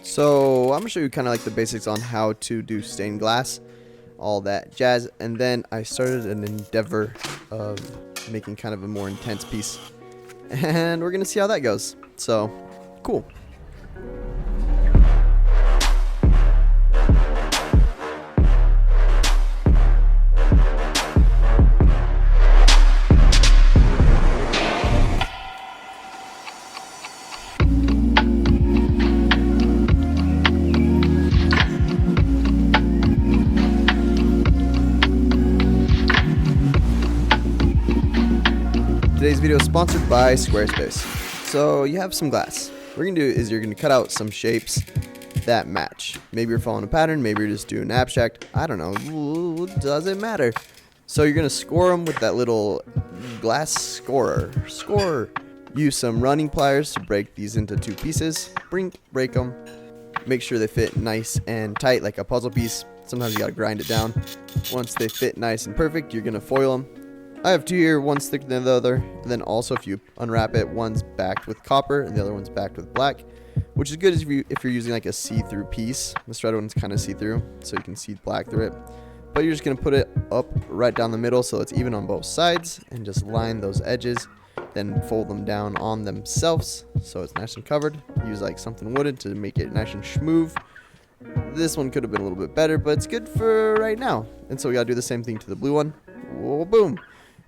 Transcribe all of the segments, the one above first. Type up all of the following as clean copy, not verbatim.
So I'm gonna show you kind of like the basics on how to do stained glass, all that jazz, and then I started an endeavor of making kind of a more intense piece, and we're gonna see how that goes. So cool. Today's video is sponsored by Squarespace. So you have some glass. What you're gonna do is you're gonna cut out some shapes that match. Maybe you're following a pattern, maybe you're just doing abstract. I don't know. Doesn't matter. So you're gonna score them with that little glass scorer. Use some running pliers to break these into two pieces. Break them. Make sure they fit nice and tight like a puzzle piece. Sometimes you gotta grind it down. Once they fit nice and perfect, you're gonna foil them. I have two here, one's thicker than the other, and then also if you unwrap it, one's backed with copper and the other one's backed with black, which is good if you're using like a see-through piece. This red one's kind of see-through, so you can see black through it. But you're just going to put it up right down the middle so it's even on both sides, and just line those edges, then fold them down on themselves so it's nice and covered. Use like something wooden to make it nice and smooth. This one could have been a little bit better, but it's good for right now. And so we got to do the same thing to the blue one. Whoa, boom.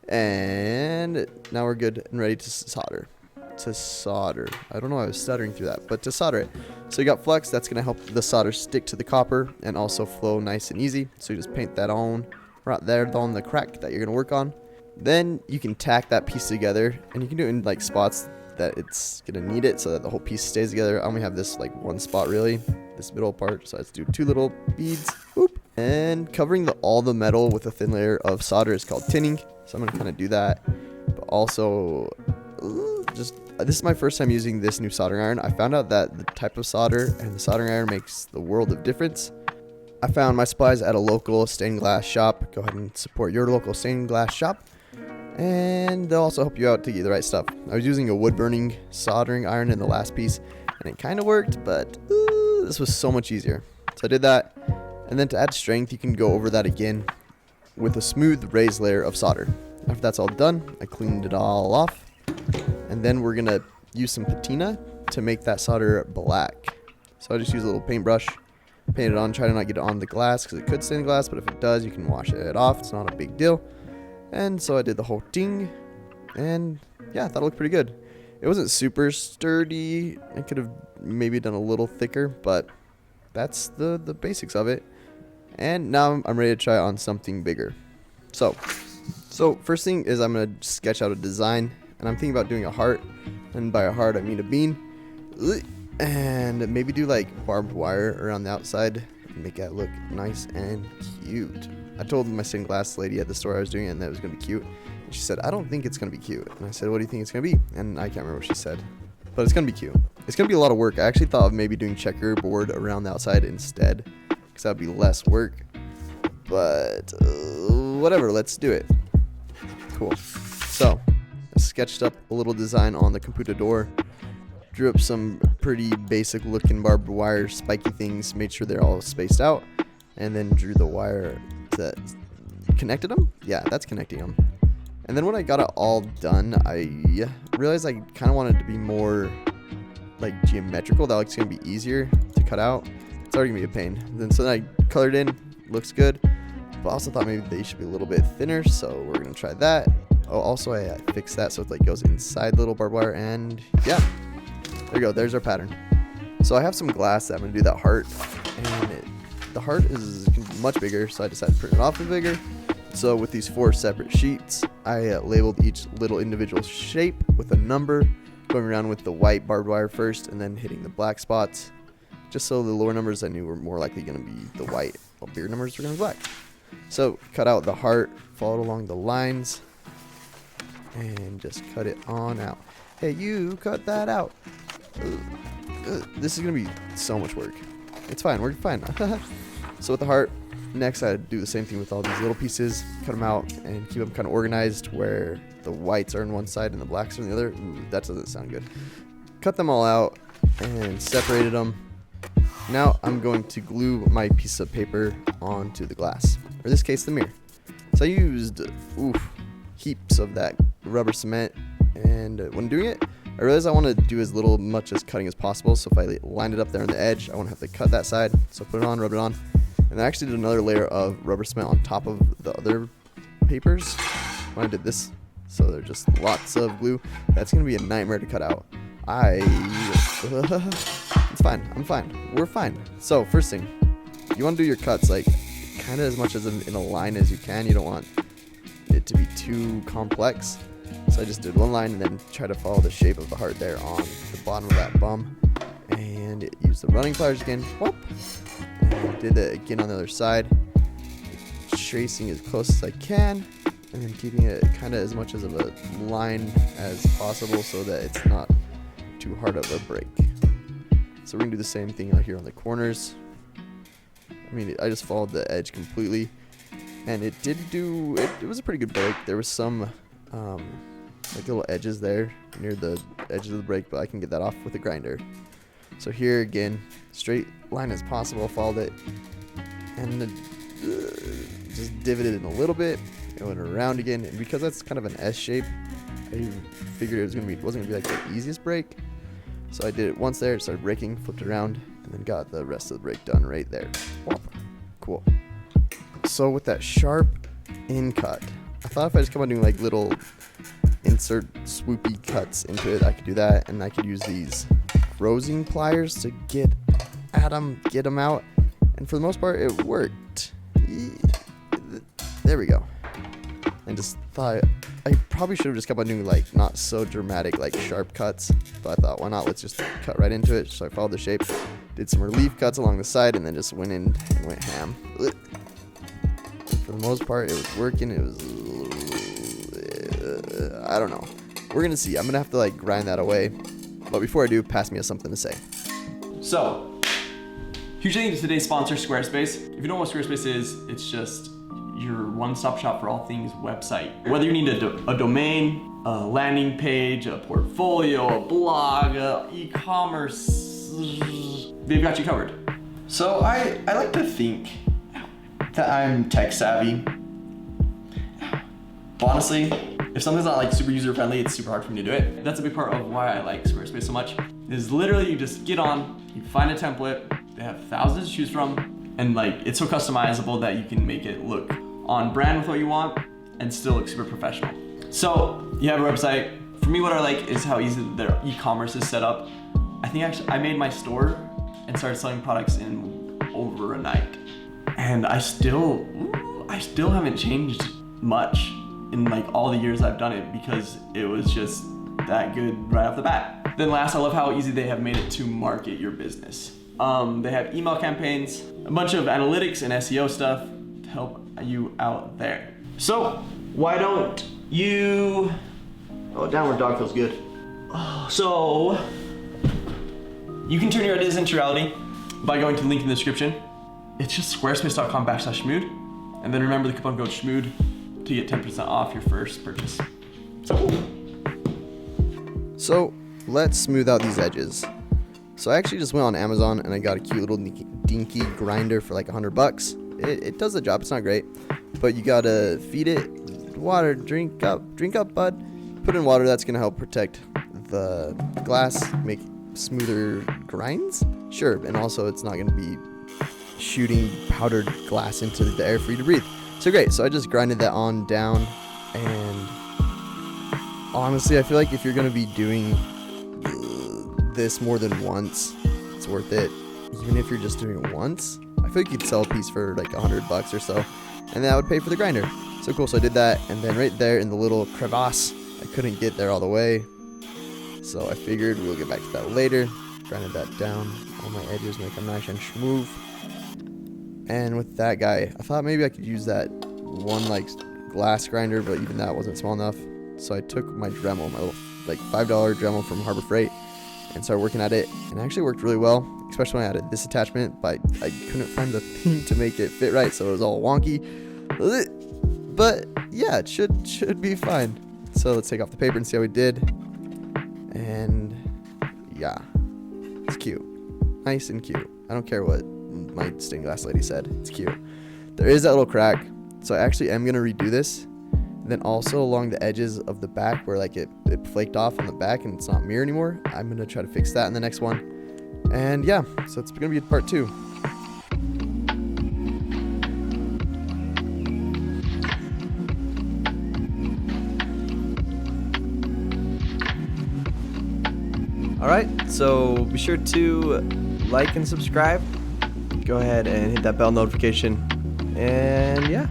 And now we're good and ready to solder. I don't know why I was stuttering through that, but to solder it. So you got flux, that's going to help the solder stick to the copper and also flow nice and easy. So you just paint that on right there on the crack that you're going to work on. Then you can tack that piece together, and you can do it in like spots that it's going to need it so that the whole piece stays together. I only have this like one spot really, this middle part, so let's do two little beads. Whoop. And covering all the metal with a thin layer of solder is called tinning. So I'm going to kind of do that. But also, this is my first time using this new soldering iron. I found out that the type of solder and the soldering iron makes the world of difference. I found my supplies at a local stained glass shop. Go ahead and support your local stained glass shop. And they'll also help you out to get the right stuff. I was using a wood burning soldering iron in the last piece, and it kind of worked, but this was so much easier. So I did that. And then to add strength, you can go over that again with a smooth raised layer of solder. After that's all done, I cleaned it all off. And then we're going to use some patina to make that solder black. So I just use a little paintbrush, paint it on, try to not get it on the glass because it could stain the glass, but if it does, you can wash it off. It's not a big deal. And so I did the whole thing, and yeah, I thought it looked pretty good. It wasn't super sturdy. I could have maybe done a little thicker, but that's the basics of it. And now I'm ready to try on something bigger. So first thing is I'm going to sketch out a design, and I'm thinking about doing a heart, and by a heart I mean a bean, and maybe do like barbed wire around the outside and make that look nice and cute. I told my stained glass lady at the store I was doing it and that it was going to be cute, and she said, I don't think it's going to be cute. And I said, what do you think it's going to be? And I can't remember what she said, but it's going to be cute. It's going to be a lot of work. I actually thought of maybe doing checkerboard around the outside instead, because that would be less work, but whatever, let's do it. Cool. So I sketched up a little design on the computador, drew up some pretty basic looking barbed wire spiky things, made sure they're all spaced out, and then drew the wire that connected them. Yeah, that's connecting them. And then when I got it all done, I realized I kind of wanted it to be more like geometrical. That looks gonna be easier to cut out. It's already gonna be a pain. Then so then I colored in, looks good, but also thought maybe they should be a little bit thinner, so we're gonna try that. Oh, also I fixed that so it like goes inside the little barbed wire, and yeah, there you go. There's our pattern. So I have some glass that I'm gonna do that heart, and the heart is much bigger, so I decided to print it off a bigger. So with these 4 separate sheets, I labeled each little individual shape with a number, going around with the white barbed wire first and then hitting the black spots, just so the lower numbers I knew were more likely going to be the white, while bigger numbers were going to be black. So cut out the heart, followed along the lines, and just cut it on out. Hey, you cut that out. This is going to be so much work. It's fine, we're fine. So with the heart, next I do the same thing with all these little pieces, cut them out and keep them kind of organized where the whites are on one side and the blacks are on the other. Ooh, that doesn't sound good. Cut them all out and separated them. Now I'm going to glue my piece of paper onto the glass, or in this case the mirror. So I used heaps of that rubber cement, and when doing it, I realized I want to do as much as cutting as possible. So if I lined it up there on the edge, I won't have to cut that side. So put it on, rub it on, and I actually did another layer of rubber cement on top of the other papers when I did this. So there's just lots of glue. That's gonna be a nightmare to cut out. It's fine. I'm fine. We're fine. So first thing, you want to do your cuts like kind of as much as in a line as you can. You don't want it to be too complex. So I just did one line and then try to follow the shape of the heart there on the bottom of that bum. And use the running pliers again. Whoop. And did it again on the other side. Tracing as close as I can. And then keeping it kind of as much as of a line as possible so that it's not too hard of a break. So we're going to do the same thing out here on the corners. I mean, I just followed the edge completely. And it was a pretty good break. There was some like little edges there near the edges of the break, but I can get that off with a grinder. So here again, straight line as possible, followed it, and just divoted it in a little bit. It went around again, and because that's kind of an S shape, I figured it wasn't gonna be like the easiest break. So I did it once there, started breaking, flipped it around, and then got the rest of the break done right there. Whoop. Cool. So with that sharp in cut, I thought if I just come on doing like little insert swoopy cuts into it, I could do that, and I could use these rosing pliers to get at them, get them out, and for the most part, it worked. There we go. And just thought I probably should have just kept on doing like not so dramatic like sharp cuts, but I thought why not, let's just cut right into it. So I followed the shape, did some relief cuts along the side, and then just went in and went ham. And for the most part, it was working. It was I don't know, we're gonna see. I'm gonna have to like grind that away, but before I do, pass me something to say. So huge thank you to today's sponsor, Squarespace. If you don't know what Squarespace is, it's just your one-stop shop for all things website. Whether you need a domain, a landing page, a portfolio, a blog, e-commerce, they've got you covered. So I like to think that I'm tech savvy. But honestly, if something's not like super user-friendly, it's super hard for me to do it. That's a big part of why I like Squarespace so much, is literally you just get on, you find a template, they have thousands to choose from, and like it's so customizable that you can make it look on brand with what you want and still look super professional. So you have a website. For me, what I like is how easy their e-commerce is set up. I think actually I made my store and started selling products in over a night. And I still haven't changed much in like all the years I've done it because it was just that good right off the bat. Then last, I love how easy they have made it to market your business. They have email campaigns, a bunch of analytics and SEO stuff to help you out there. So why don't you, downward dog feels good. So you can turn your ideas into reality by going to the link in the description. It's just squarespace.com/schmood. And then remember the coupon code schmood to get 10% off your first purchase. So let's smooth out these edges. So I actually just went on Amazon and I got a cute little dinky grinder for like $100. It does the job. It's not great, but you gotta feed it water. Drink up, bud. Put in water. That's gonna help protect the glass, make smoother grinds. Sure, and also it's not gonna be shooting powdered glass into the air for you to breathe. So great. So I just grinded that on down, and honestly, I feel like if you're gonna be doing this more than once, it's worth it. Even if you're just doing it once, I feel like you'd sell a piece for like $100 or so, and that would pay for the grinder. So cool. So I did that, and then right there in the little crevasse, I couldn't get there all the way, so I figured we'll get back to that later. Grinded that down on my edges, make them nice and smooth. And with that guy, I thought maybe I could use that one like glass grinder, but even that wasn't small enough. So I took my Dremel, my little like $5 Dremel from Harbor Freight, and started working at it, and it actually worked really well, especially when I added this attachment, but I couldn't find the thing to make it fit right, so it was all wonky. But yeah, it should be fine. So let's take off the paper and see how we did. And yeah, it's cute. nice and cute. I don't care what my stained glass lady said. It's cute. There is that little crack, so I actually am gonna redo this. And then also along the edges of the back where like it flaked off on the back and it's not mirror anymore, I'm gonna try to fix that in the next one. And yeah, so it's gonna be part 2. Alright, so be sure to like and subscribe. Go ahead and hit that bell notification. And yeah.